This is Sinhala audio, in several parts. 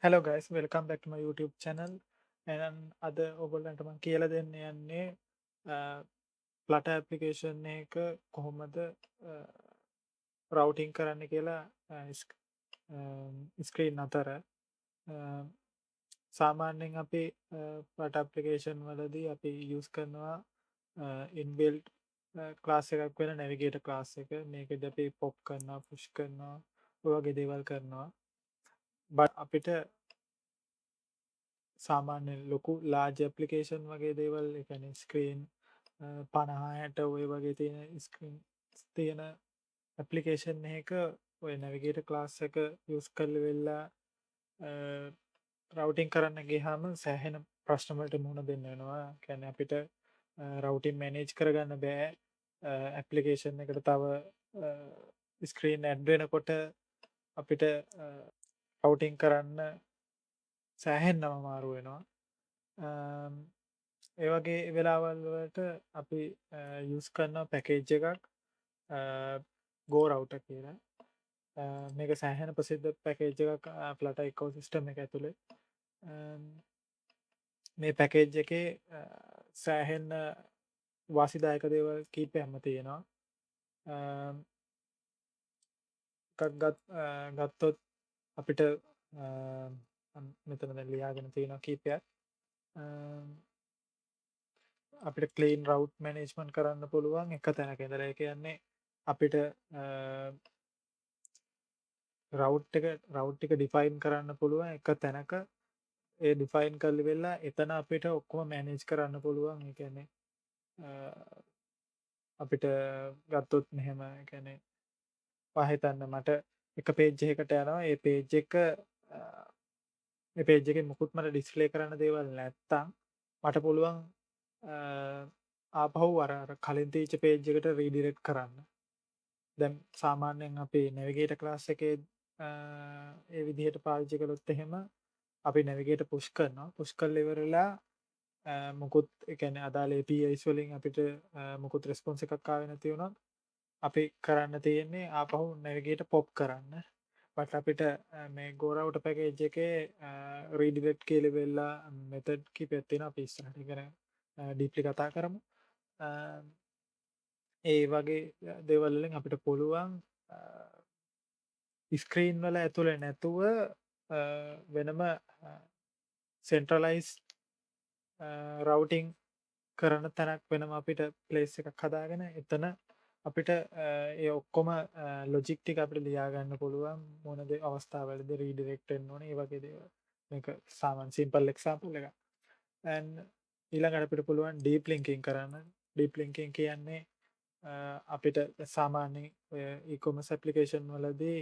Hello guys, welcome back to my YouTube channel. And අද ඔයගොල්ලන්ට මම කියලා දෙන්න යන්නේ Flutter application එක කොහොමද routing කරන්න කියලා screen අතර සාමාන්‍යයෙන් අපි Flutter application වලදී අපි use කරනවා inbuilt class එකක් වෙන navigator class එක. මේකදී අපි pop කරනවා, push කරනවා, ඔය වගේ දේවල් කරනවා. but අපිට සාමාන්‍ය ලොකු ලාජ් ඇප්ලිකේෂන් වගේ දේවල් එකන ස්ක්‍රීන් 50 ඔය වගේ තියෙන ස්ක්‍රීන් තියෙන ඇප්ලිකේෂන් එක ඔය නැවිගේට ක්ලාස් එක යස් කල්ල වෙල්ලා රවටිං කරන්න ගේහම සෑහෙන ප්‍රශ්නමට මුණ දෙන්න වෙනවා කැන අපිට රවටින් මැනේජ් කරගන්න බෑ ඇප්ලිකේෂන් එකට තව ස්ක්‍රීන් ඇඩ්වෙනකොට අපිට රවටිං කරන්න සෑහෙන් නම මාරු වෙනවා ඒවගේ වෙලාවල්වලට අපි යස් කරන්න පැකේජ් එකක් ගෝරවුට කියලා මේක සෑහෙන ප්‍රසිද්ධ පැකේජ් එකක් ෆ්ලට එකෝ සිිස්ටම එක ඇතුළේ මේ පැකේජ් එක සෑහෙන් වාසිදායක දේවල් කීප ඇම තියෙනවා ගත්තොත් අපිට මෙතන ලියාගෙන තියෙන කීපයක් අපිට කලීන් රව් මනේජ්මන්් කරන්න පුළුවන් එක තැනක ඉඳල කියන්නේ අපිට රව්ටික ඩිෆයින් කරන්න පුළුවන් එක තැනක ඒ ඩිෆයින් කල්ලි වෙල්ලා එතන අපිට ඔක්කොම මැනේජ් කරන්න පුළුවන් එකන්නේ අපිට ගත්තොත් මෙහෙම ගැන පහිතන්න මට එක පේජ්ජයකට යනවා ඒ පේජ් එක පේජ් එක මුකුත්මට ඩිස්ලේ කරන්න දේවල් නැත්තං මට පුළුවන් ආපහු අර කලින් තීච පේජ් එකට රීඩිරෙක්් කරන්න දැම් සාමාන්‍යයෙන් අපේ නැවගේට ක්ලාස් එක ඒ විදිහට පාවිච්චි කළොත් එහෙම අපි නැවගේට පුෂ් කරනවා පුෂ් කල් ඉවරලා මුකුත් එකන අදාලේ පයිස්වලින් අපිට මුකුත් රෙස්පොන්ස එකක්කා වෙන තියුණොත් අපි කරන්න තියෙන්නේ ආපහු නැවගේට පොප් කරන්න පට අපිට මේ ගෝරවට පැකේජ් එක රීඩිවෙට් කියලි වෙල්ලා මෙතඩ් කි පැත්තින පිස්සනට කර ඩීප්ලි කතා කරමු ඒ වගේ දෙවල්ලින් අපිට පුළුවන් ස්ක්‍රීන් වල ඇතුළ නැතුව වෙනම සෙන්ට්‍රලයිස් රවටිං කරන තැනක් වෙනම අපිට පලේස් එකක් හදාගෙන එතන අපිට ඒ ඔක්කොම ලොජික්ටික අපට ලියාගන්න පුළුවන් මොනද අවස්ථාවලද රීඩිරෙක්ටෙන් ඕන ඒ වගේ දේව මේක සාමන් සිම්පල් එක්සාම්පල් එක ඊළඟට අපිට පුළුවන් ඩීප් ලිංකින් කරන්න ඩීප් ලිංකින් කියන්නේ අපිට සාමාන්‍ය ඒකොමස් ඇපලිකේෂන් වලදී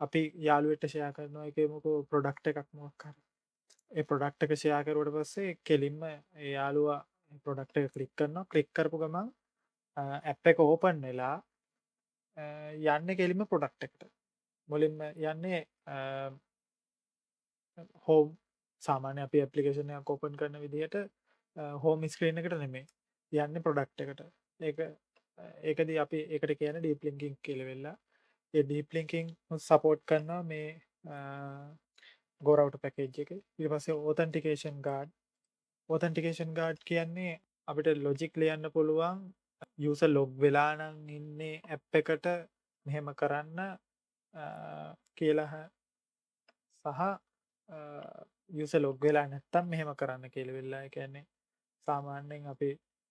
අපි යාළුවට ෂයා කරනවා එකමකෝ ප්‍රොඩක්ට එකක් මොක්කර ඒ ප්‍රොඩක්ට එක ෂයා කරුවට පස්සේ කෙලින්ම යාළුවා ප්‍රොඩක්ට එක කලික් කරනවා කලික් කරපු ගමන් ඇප් එක ඕපන් වෙලා යන්න කෙලිම ප්‍රොඩක්ට එකට මුලින්ම යන්නේ හෝම් සාමාන්‍ය අපි ඇපලිකේෂනය කෝපන් කරන විදිහට හෝම ස්ක්‍රීන එකට නෙමේ යන්න ප්‍රොඩක්ට එකට ඒකද අපි එකට කියන ඩීප්ලිංකින් කෙලවෙල්ලා ඩීප්ලිංකින් සපෝට් කරන්න මේ ගෝරවට පැකේජ් එක ඉ පසේ ඕතන්ටිකේෂන් ගාඩ් ඕතන්ටිකේෂන් ගාඩ් කියන්නේ අපිට ලොජික් ලියන්න පුළුවන් යුස ලොග් වෙලානං ඉන්නේ ඇප් එකට මෙහෙම කරන්න කියලහ සහ යුස ලොග් වෙලා නැත්තම් මෙහෙම කරන්න කියල වෙල්ලා කියන්නේ සාමාන්‍යයෙන් අපි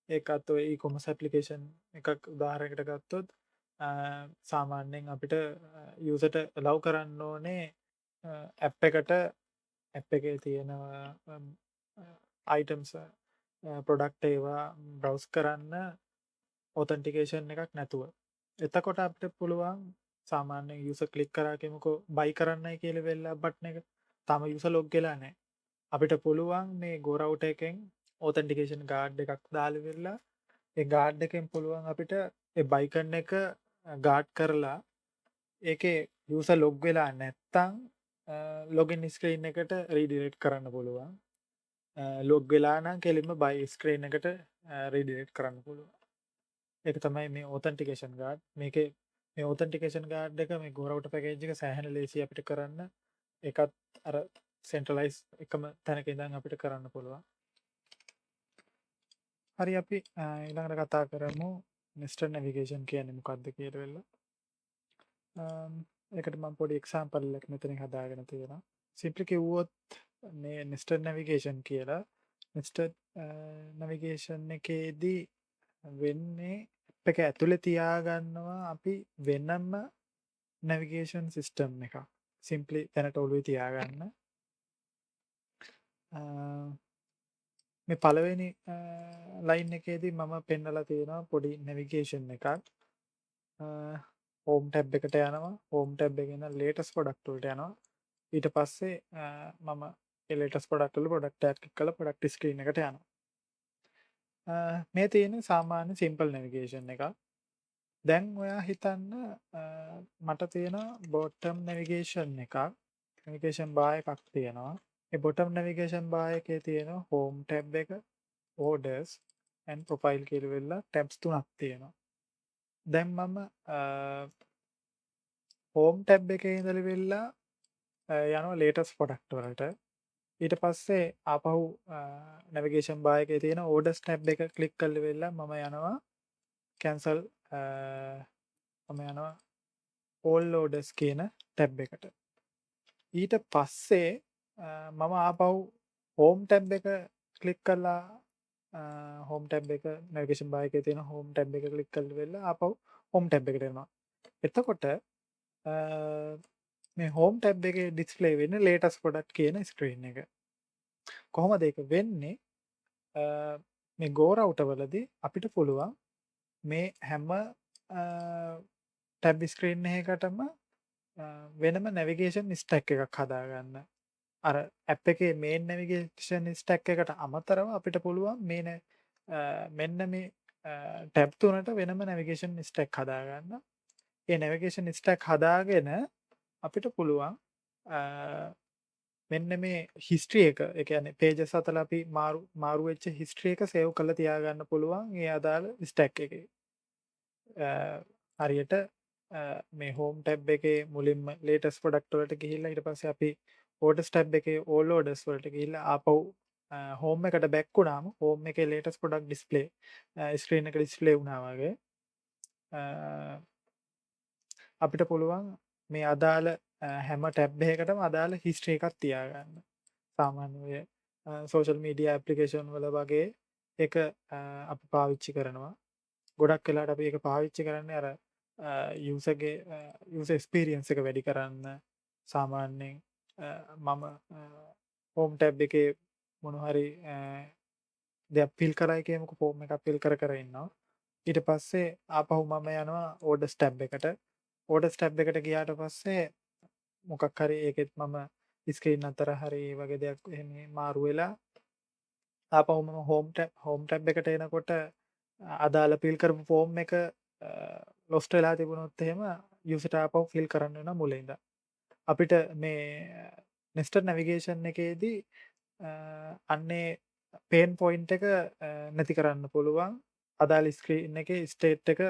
ඒකත් ඔය කොමස් ඇපලිකේෂන් එකක් උදාහරකට ගත්තොත් සාමාන්‍යයෙන් අපිට යුසට ලව් කරන්න ඕනේ ඇප් එකට ඇප් එක තියෙනවා අයිටම්ස් ප්‍රොඩක්ට ඒවා බ්‍රවස් කරන්න ඔතන්ටිකේෂන් එකක් නැතුව එතකොට අපට පුළුවන් සාමාන්‍ය යුස කලික් කරාකෙමකෝ බයි කරන්නයි කියල වෙල්ලා බට්න එක තම යුස ලොග් වෙලා නෑ අපිට පුළුවන් මේ ගොරවුට එකෙන් ඕතන්ටිකේෂන් ගාඩ් එකක් දාල වෙල්ලා ඒ ගාඩ් එකෙන් පුළුවන් අපිට බයිකන්න එක ගාඩ් කරලා ඒක යුස ලොග් වෙලා නැත්තං ලොගින් ස්ක්‍රීන් එකට රීඩිරෙට් කරන්න පුළුවන් ලොග් වෙලානම් කෙලිම බයි ස්ක්‍රීන් එකට රීඩිරෙට් කරන්න පුළුවන් එක තමයි මේ ඕතන්ටිකේෂන් ගාඩ් මේක මේ ඕතන්ටිකේෂන් ගාඩ් එක මේ ගොරවට පැකේජ්ක සෑහන ලේසි අපිට කරන්න එකත් අර සෙන්ට්‍රලයිස් එකම තැනක ඉඳන් අපිට කරන්න පුළුවන්. හරි අපි ඊළඟට කතා කරමු නෙස්ටඩ් නැවිගේෂන් කියන්නේ මොකක්ද කියලා වෙලා. ඒකට මම පොඩි එක්සැම්පල් එකක් මෙතනින් හදාගෙන තියෙනවා. සිම්ප්ලි කිව්වොත් මේ නෙස්ටඩ් නැවිගේෂන් කියලා නෙස්ටඩ් නැවිගේෂන් එකේදී වෙන්නේ app එක ඇතුලේ තියාගන්නවා අපි වෙනම නැවිගේෂන් සිස්ටම් එකක්. සිම්ප්ලි දැනට ඔළුවේ තියාගන්න. මේ පළවෙනි ලයින් එකේදී මම පෙන්නලා තියෙනවා පොඩි නැවිගේෂන් එකක්. හෝම් ටැබ් එකට යනවා. හෝම් ටැබ් එකේ ඉඳන් ලේටස්ට් ප්‍රොඩක්ට් වලට යනවා. ඊට පස්සේ මම ඒ ලේටස්ට් ප්‍රොඩක්ට් වල ප්‍රොඩක්ට් එකක් ක්ලික් කරලා ප්‍රොඩක්ට් ස්ක්‍රීන් එකට යනවා. මේ තියෙන සාමාන්‍ය සිම්පල් නැවිගේෂන් එකක්. දැන් ඔයා හිතන්න මට තියෙන බොටම් නැවිගේෂන් එකක්. නැවිගේෂන් බාර් එකක් තියෙනවා. ඒ බොටම් නැවිගේෂන් බාර් එකේ තියෙන හෝම් ටැබ් එක, orders and profile කියලා වෙලා ටැබ්ස් තුනක් තියෙනවා. දැන් මම හෝම් ටැබ් එකේ ඉඳලා වෙලා යනවා ලේටස්ට් ප්‍රොඩක්ට් වලට. ඊට පස්සේ ආපහු නැවිගේෂන් බාර් එකේ තියෙන orders ටැබ් එක ක්ලික් කරලා වෙලා මම යනවා cancel මම යනවා all orders කියන ටැබ් එකට. ඊට පස්සේ මම ආපහු හෝම් ටැබ් එක ක්ලික් කරලා හෝම් ටැබ් එක නැවිගේෂන් බාර් එකේ තියෙන හෝම් ටැබ් එක ක්ලික් කරලා වෙලා ආපහු හෝම් ටැබ් එකට එනවා. එතකොට මේ හෝම් ටැබ් එකේ ඩිස්ප්ලේ වෙන්නේ ලේටස්ට් ප්‍රොඩක්ට් කියන ස්ක්‍රීන් එක. කොහොමද ඒක වෙන්නේ? මේ Go router වලදී අපිට පුළුවන් මේ හැම ටැබ් ස්ක්‍රීන් එකකටම වෙනම නැවිගේෂන් ස්ටැක් එකක් හදාගන්න. අර ඇප් එකේ මේන් නැවිගේෂන් ස්ටැක් එකට අමතරව අපිට පුළුවන් මේ මෙන්න මේ ටැබ් තුනට වෙනම නැවිගේෂන් ස්ටැක් හදාගන්න. ඒ නැවිගේෂන් ස්ටැක් හදාගෙන අපිට පුළුවන් මෙන්න මේ හිස්ට්‍රි එක, ඒ කියන්නේ පේජස් අතර අපි මාරු වෙච්ච හිස්ට්‍රි එක සේව් කරලා තියාගන්න පුළුවන් ඒ අදාළ ස්ටැක් එකේ. හරියට මේ හෝම් ටැබ් එකේ මුලින්ම ලේටස්ට් ප්‍රොඩක්ට් වලට ගිහිල්ලා ඊට පස්සේ අපි orders ටැබ් එකේ all orders වලට ගිහිල්ලා ආපහු හෝම් එකට බැක් වුණාම හෝම් එකේ ලේටස්ට් ප්‍රොඩක්ට් ඩිස්ප්ලේ ස්ක්‍රීන් එක ඩිස්ප්ලේ වුණා වගේ අපිට පුළුවන් මේ අදාළ හැම ටැබ් එකකටම අදාළ හිස්ට්‍රි එකක් තියාගන්න. සාමාන්‍ය සෝෂල් මීඩියා ඇප්ලිකේෂන් වල වගේ ඒක අපි පාවිච්චි කරනවා. ගොඩක් වෙලාවට අපි ඒක පාවිච්චි කරන්නේ අර යූසර්ගේ යූසර් එක්ස්පීරියන්ස් එක වැඩි කරන්න. සාමාන්‍යයෙන් මම හෝම් ටැබ් එකේ මොන හරි දෙයක් ෆිල් කරයි කියමුකෝ, ෆෝම් එකක් ෆිල් කර ඉන්නවා. ඊට පස්සේ ආපහු මම යනවා orders ටැබ් එකට. orders ටැබ් එකට ගියාට පස්සේ මොකක් හරි ඒකෙත් මම ස්ක්‍රීන් අතර හරි වගේ දෙයක් එහෙම මාරු වෙලා ආපහු මම හෝම් ටැබ් එකට එනකොට අදාළ ෆිල් කරපු ෆෝම් එක ලොස්ට් වෙලා තිබුණොත් එහෙම යූසර්ට ආපහු ෆිල් කරන්න වෙනවා මුලින් ඉඳන්. අපිට මේ නෙස්ටඩ් නැවිගේෂන් එකේදී අන්නේ පේන් පොයින්ට් එක නැති කරන්න පුළුවන්. අදාළ ස්ක්‍රීන් එකේ ස්ටේට් එක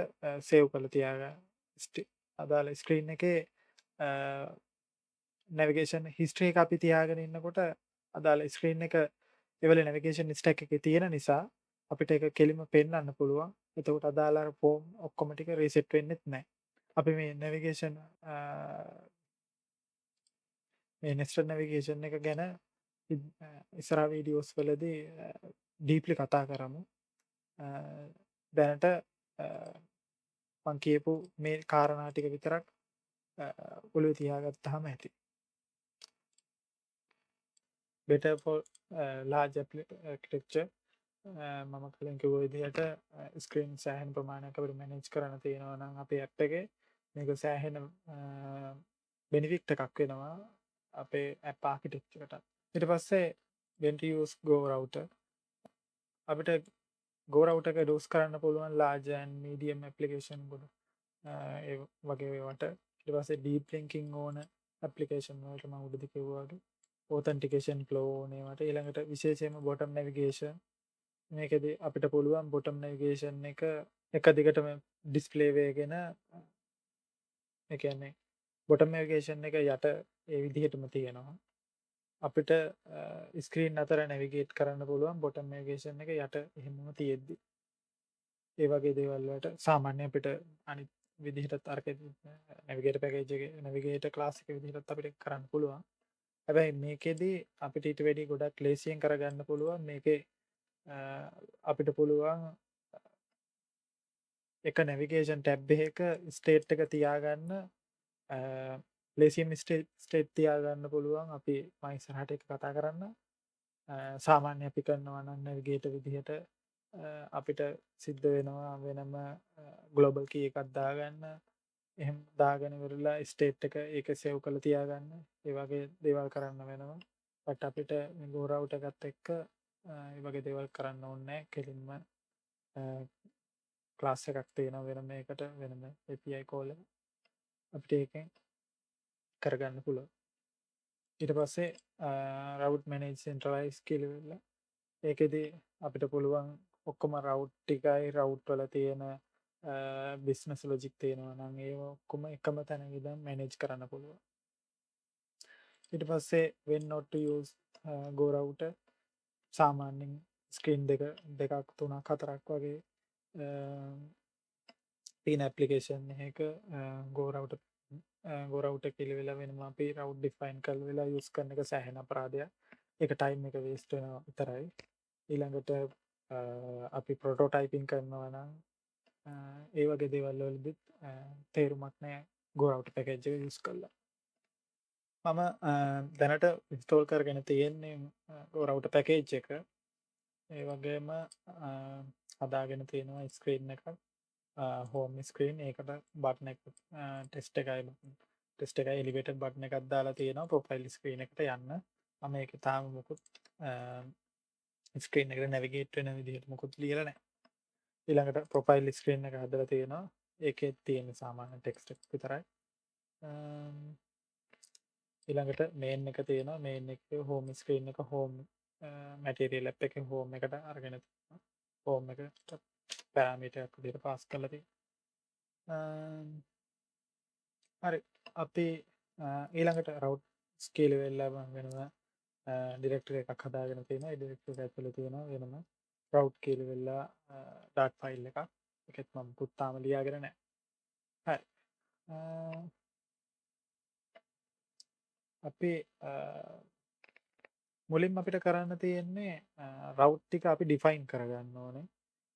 සේව් කරලා තියාගන්න. අදාළ ස්ක්‍රීන් එකේ නැවිගේෂන් හිස්ට්‍රි එක අපි තියාගෙන ඉන්නකොට අදාළ ස්ක්‍රීන් එක එවල නැවිගේෂන් ස්ටැක් එකේ තියෙන නිසා අපිට ඒක කෙලිම පෙන්වන්න පුළුවන්. එතකොට අදාළ ෆෝම් ඔක්කොම ටික රීසෙට් වෙන්නෙත් නැහැ. අපි මේ නැවිගේෂන් මේ නෙස්ටඩ් නැවිගේෂන් එක ගැන ඉස්සරහ වීඩියෝස් වලදී ඩීප්ලි කතා කරමු. දැනට මම කියපු මේ කාරණා ටික විතරක් ඔළුවේ තියාගත්තාම ඇති. better for large architecture මම කලින් කිව්ව විදිහට ස්ක්‍රීන් සෑහෙන ප්‍රමාණයක් අපිට මැනේජ් කරන්න තියෙනවා නම් අපේ ඇප් එකේ මේක සෑහෙන බෙනිෆිට් එකක් වෙනවා අපේ ඇප් ආකිටෙක්චර් එකට. ඊට පස්සේ when to use Go router අපිට Go router එක ඩෝස් කරන්න පුළුවන් large and medium application වල ඒ වගේ ඒවට. ඊට පස්සේ deep linking ඕන application වලට මම උඩදී කිව්වා වගේ authentication flow ඕන ඒවට. ඊළඟට විශේෂයෙන්ම bottom navigation මේකෙදි අපිට පුළුවන් bottom navigation එක දිගටම display වෙගෙන ඒ කියන්නේ bottom navigation එක යට ඒ විදිහටම තියෙනවා. අපිට ස්ක්‍රීන් අතර නැවිගේට් කරන්න පුළුවන් බොටම් නවිගේෂන් එක යට එහෙමම තියෙද්දි ඒ වගේ දේවල් වලට සාමාන්‍ය අපිට අනිත් විදිහටත් අරක නැවිගේට පැකේජ් එකේ නැවිගේට ක්ලාස් එක විදිහටත් අපිට කරන්න පුළුවන්. හැබැයි මේකෙදි අපිට ඊට වැඩි ගොඩක් ලේසියෙන් කරගන්න පුළුවන්. මේකේ අපිට පුළුවන් එක නැවිගේෂන් ටැබ් එකක ස්ටේට් එක තියාගන්න ලේසියම් ස්ටේට් තියාගන්න පුළුවන්. අපි මම ඉස්සරහට එක කතා කරන්න. සාමාන්‍ය අපි කරනවා නම් නැවිගේට විදිහට අපිට සිද්ධ වෙනවා වෙනම ග්ලෝබල් කී එකක් දාගන්න. එහෙම දාගෙන ඉවරලා ස්ටේට් එක ඒක සේව් කරලා තියාගන්න. ඒ වගේ දේවල් කරන්න වෙනවා. බට් අපිට මේ go route එකත් එක්ක ඒ වගේ දේවල් කරන්න ඕනේ නැහැ. කෙලින්ම ක්ලාස් එකක් තියෙනවා වෙනම ඒකට වෙනම API call එක. අපිට ඒකෙන් කරගන්න පුළුවන්. ඊට පස්සේ route manage centralize කියලා වෙලා ඒකෙදි අපිට පුළුවන් ඔක්කොම route ටිකයි route වල තියෙන business logic තියෙනවා නම් ඒව ඔක්කොම එකම තැන ඉඳන් manage කරන්න පුළුවන්. ඊට පස්සේ when not to use go router සාමාන්‍යයෙන් ස්ක්‍රීන් දෙකක් තුනක් හතරක් වගේ තියෙන ඇප්ලිකේෂන් එකක go router go router කියලා වෙලා වෙනම අපි route define කරලා වෙලා use කරන එක සෑහෙන අපරාධයක්. ඒක time එක waste වෙනවා විතරයි. ඊළඟට අපි ප්‍රොටෝටයිපින් කරනවා නම් ඒ වගේ දේවල් වලදීත් තේරුමක් නැහැ go router package එක use කරලා. මම දැනට ඉන්ස්ටෝල් කරගෙන තියෙන්නේ go router package එක. ඒ වගේම හදාගෙන තියෙනවා ස්ක්‍රීන් එකක් හෝම් ස්ක්‍රීන් ඒකට බටන් එක ටෙස්ට් එකයි එලිවේටඩ් බටන් එකක් දාලා තියෙනවා ප්‍රොෆයිල් ස්ක්‍රීන් එකට යන්න. මම ඒකේ තාම මොකුත් ස්ක්‍රීන් එකට නැවිගේට් වෙන විදිහට මොකුත් ලියලා නැහැ. ඊළඟට ප්‍රොෆයිල් ස්ක්‍රීන් එක හදලා තියෙනවා. ඒකේ තියෙන සාමාන්‍ය ටෙක්ස්ට් එක විතරයි. ඊළඟට මේන් එක තියෙනවා. මේන් එකේ හෝම් ස්ක්‍රීන් එක හෝම් මැටීරියල් ඇප් එකේ හෝම් එකට අරගෙන තියෙනවා. හෝම් එකට පැරාමීටර් එකක් විදිහට පාස් කරලා තියෙනවා. හරි අපි ඊළඟට රවුට් ස්කේල් වෙලා වෙනවා ඩිරෙක්ටරි එකක් හදාගෙන තියෙනවා. ඒ ඩිරෙක්ටරි එක ඇතුලේ තියෙනවා වෙනම රවුට් කියලා වෙලා ඩාට් ෆයිල් එකක්. ඒකෙත් මම පුතාම ලියාගෙන නැහැ. හරි. අපි මුලින්ම අපිට කරන්න තියෙන්නේ රවුට් ටික අපි ඩිෆයින් කරගන්න ඕනේ.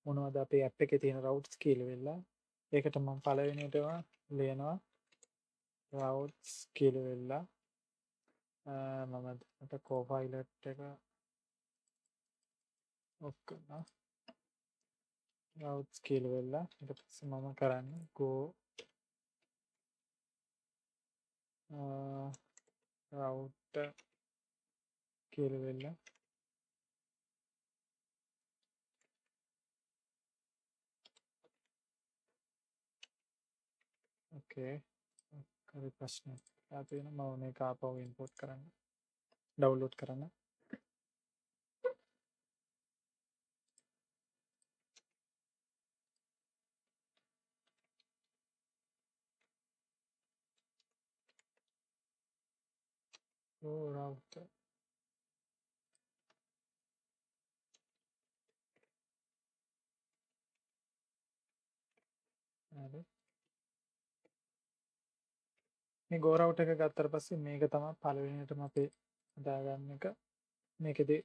මොනවද අපේ ඇප් එකේ තියෙන රවුට්ස් කියලා වෙලා. ඒකට මම පළවෙනියටම ලියනවා routes කියලා වෙලා මම දැනට Copilot එක ඔෆ් කරනවා routes කියලා වෙලා ඊට පස්සේ මම කරන්නේ go route කියලා වෙලා ඕකේ හරි ප්‍රශ්නයක් තියෙනවා මම මේක ආපහු ඉම්පෝට් කරන්න ඩවුන්ලෝඩ් කරන්න go router හරි මේ go router එක ගත්තට පස්සේ මේක තමයි පළවෙනියටම අපි හදාගන්න එක මේකෙදි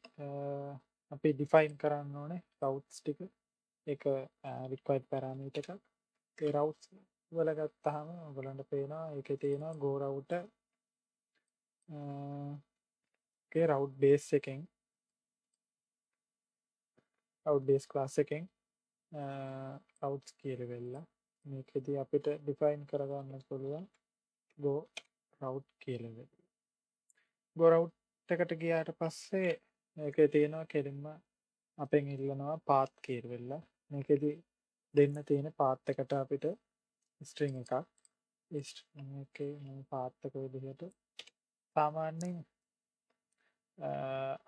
අපි ඩිෆයින් කරන්න ඕනේ routes ටික ඒක required parameter එකක් ඒ routes වල ගත්තාම ඔයගලන්ට පේනවා ඒකේ තියෙනවා go router ඒ route base එකෙන් route base class එකෙන් routes කියලා වෙලා මේකෙදි අපිට define කරගන්න පුළුවන් go route කියලා වෙලා go route එකට ගියාට පස්සේ මේකේ තියෙනවා කෙලින්ම අපෙන් ඉල්ලනවා path කියලා වෙලා මේකෙදි දෙන්න තියෙන path එකට අපිට string එකක් ඒ string එකේ මේ path එක විදිහට සාමාන්‍යයෙන්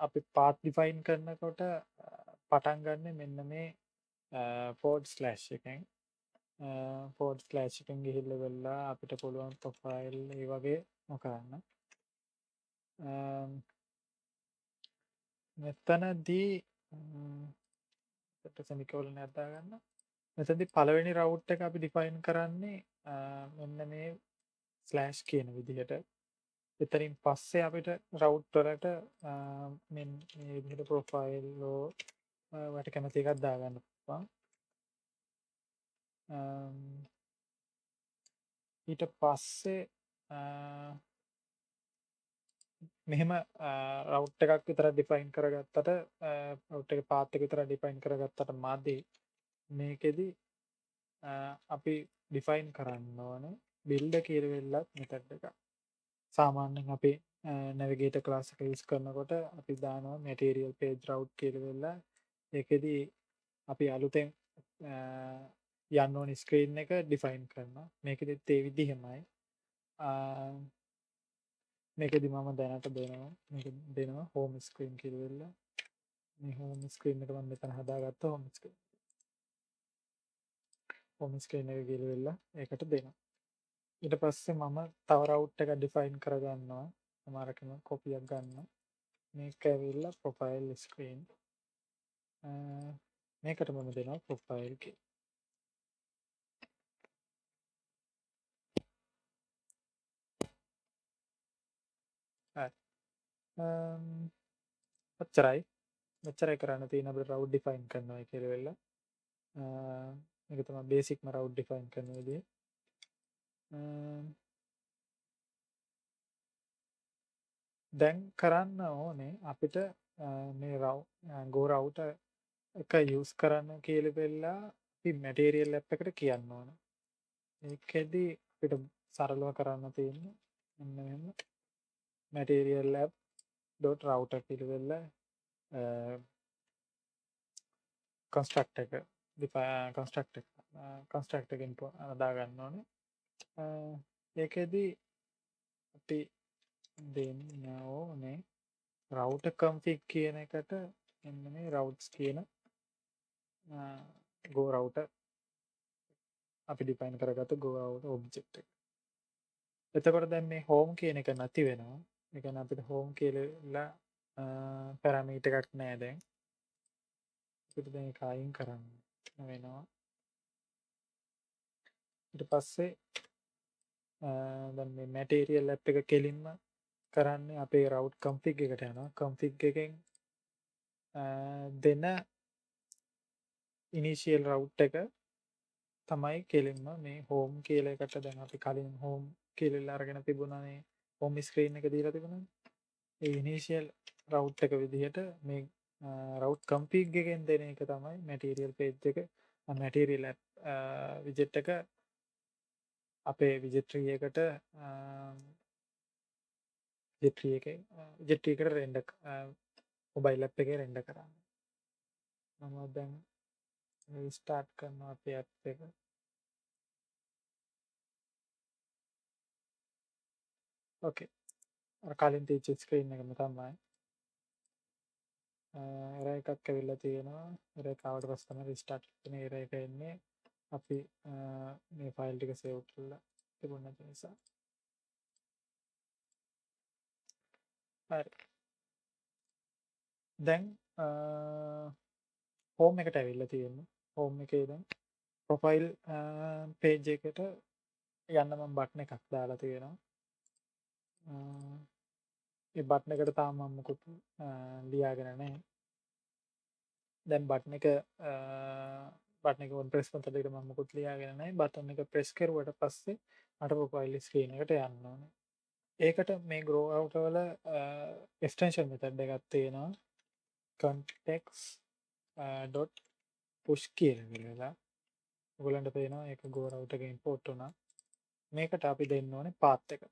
අපි path define කරනකොට පටන් ගන්න මෙන්න මේ forward slash එකෙන් forward slash එකෙන් ගිහිල්ලා වෙලා අපිට පුළුවන් profile ඒ වගේ කරන්න මෙතනදී සෙමිකෝලනයක් දාගන්න. මෙතනදී පළවෙනි රවුට් එක අපි ඩිෆයින් කරන්නේ මෙන්න මේ ස්ලෑෂ් කියන විදිහට. එතනින් පස්සේ අපිට රවුට් වලට මේ විදිහට ප්‍රොෆයිල් ලෝ ඔයාලට කැමති එකක් දාගන්න පුළුවන්. ඊට පස්සේ මෙහෙම රවුට් එකක් විතර ඩිෆයින් කරගත්තට රවුට් එක පාත් එක විතර ඩිෆයින් කරගත්තට මදි. මේකෙදි අපි ඩිෆයින් කරන්න ඕනේ බිල්ඩ් කියලා මෙතඩ් එකක්. සාමාන්‍යයෙන් අපි නැවිගේටර් ක්ලාස් එක යූස් කරනකොට අපි දානවා මැටීරියල් පේජ් රවුට් කියලා. ඒකෙදි අපි අලුතෙන් යන්න ඕනි ස්ක්‍රීන් එක ඩිෆයින් කරනවා. මේකෙදිත් ඒ විදිහමයි. මේකෙදි මම දැනට දෙනවා හෝම් ස්ක්‍රීන් කියලා. මේ හෝම් ස්ක්‍රීන් එක මම මෙතන හදාගත්ත හෝම් ස්ක්‍රීන් එක කියලා ඒකට දෙනවා. ඊට පස්සේ මම තව රවුට් එක ඩිෆයින් කරගන්නවා. අමාරකම කොපියක් ගන්න. මේක ඇවිල්ලා ප්‍රොෆයිල් ස්ක්‍රීන්. මේකට මම දෙනවා ප්‍රොෆයිල් කියලා. හරි. මෙච්චරයි කරන්න තියෙන අපිට රවුට් ඩිෆයින් කරනවා කියලා වෙලා. මේක තමයි බේසික්ම රවුට් ඩිෆයින් කරන විදිය. දැන් කරන්න ඕනේ අපිට මේ ගෝ රවුටර් එක යූස් කරන්න කියලා වෙලා අපි මැටීරියල් ඇප් එකට කියන්න ඕනේ. ඒකෙදි අපිට සරලව කරන්න තියෙන්නේ මෙන්න මෙහෙම material app dot router කියලා වෙලා construct එක construct එක දාගන්න ඕනේ. ඒකෙදි අපි දෙන්න ඕනේ router config කියන එකට මෙන්න මේ routes කියන go router අපි define කරගත්ත go router object එක. එතකොට දැන් මේ home කියන එක නැති වෙනවා. ඒ කියන්නේ අපිට home කියලා parameter එකක් නැහැ දැන්. අපිට දැන් ඒක අයින් කරන්න වෙනවා. ඊට පස්සේ දැන් මේ මැටීරියල් ඇප් එක කෙලින්ම කරන්නේ අපේ රවුට් කන්ෆිග් එකට යනවා. කන්ෆිග් එකෙන් දෙන ඉනිෂියල් රවුට් එක තමයි කෙලින්ම මේ හෝම් කියලා එකට දැන් අපි කලින් හෝම් කියලා අරගෙන තිබුණානේ. හෝම් ස්ක්‍රීන් එක දීලා තිබුණානේ. ඒ ඉනිෂියල් රවුට් එක විදිහට මේ රවුට් කන්ෆිග් එකෙන් දෙන එක තමයි මැටීරියල් පේජ් එක මැටීරියල් ඇප් විජෙට් එක අපේ විජෙට්‍රී එකට විජෙට්‍රී එකට රෙන්ඩර් මොබයිල් ඇප් එකේ රෙන්ඩර් කරන්න. මම දැන් රීස්ටාර්ට් කරනවා අපේ ඇප් එක. ඕකේ. අර කලින් තියච්ච ස්ක්‍රීන් එකම තමයි. එරර් එකක් ඇවිල්ලා තියෙනවා. එරර් එක ආවට පස්සේ තමයි රීස්ටාර්ට් කරන එරර් එක එන්නේ. අපි මේ ෆයිල් ටික සේව් කරලා තිබුණ නැති නිසා. හරි. දැන් හෝම් එකට ඇවිල්ලා තියෙනවා. හෝම් එකේ දැන් ප්‍රොෆයිල් පේජ් එකට යන්න මම බටන් එකක් දාලා තියෙනවා. ඒ බටන් එකට තාම මම මොකුත් ලියාගෙන නැහැ. දැන් බටන් එක ප්‍රෙස් කරනකොට මම මොකුත් ලියාගෙන නැහැ. බටන් එක ප්‍රෙස් කරුවට පස්සේ මට ප්‍රොෆයිල් ස්ක්‍රීන් එකට යන්න ඕනේ. ඒකට මේ grow out වල extension method එකක් තියෙනවා. context.push කියලා. ඔයගලන්ට පේනවා ඒක go route එකේ import වුණා. මේකට අපි දෙන්න ඕනේ path එක.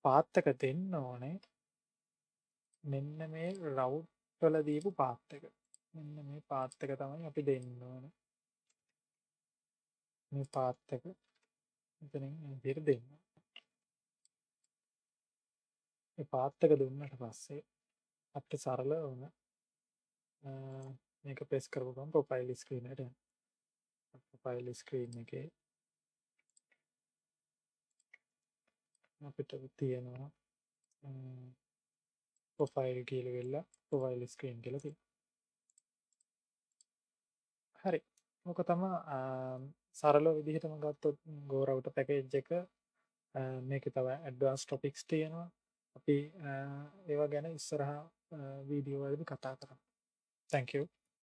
path එක දෙන්න ඕනේ මෙන්න මේ route වල දීපු path එක. මෙන්න මේ path එක තමයි අපි දෙන්න ඕනේ. මේ path එක මෙතනින් විදිහට දෙන්න. මේ path එක දුන්නට පස්සේ අපිට සරල වුණ මේක ප්‍රෙස් කරපු ගමන් ප්‍රොෆයිල් ස්ක්‍රීන් එකට යනවා. ප්‍රොෆයිල් ස්ක්‍රීන් එකේ අපිට තියෙනවා ප්‍රොෆයිල් කියලා වෙලා ප්‍රොෆයිල් ස්ක්‍රීන් කියලා තියෙනවා. හරි. ඕක තමයි සරල විදිහටම ගත්තොත් Go router package එක. මේකේ තව ඇඩ්වාන්ස් ටොපික්ස් තියෙනවා. අපි ඒවා ගැන ඉස්සරහා වීඩියෝ වලදී කතා කරමු. Thank you.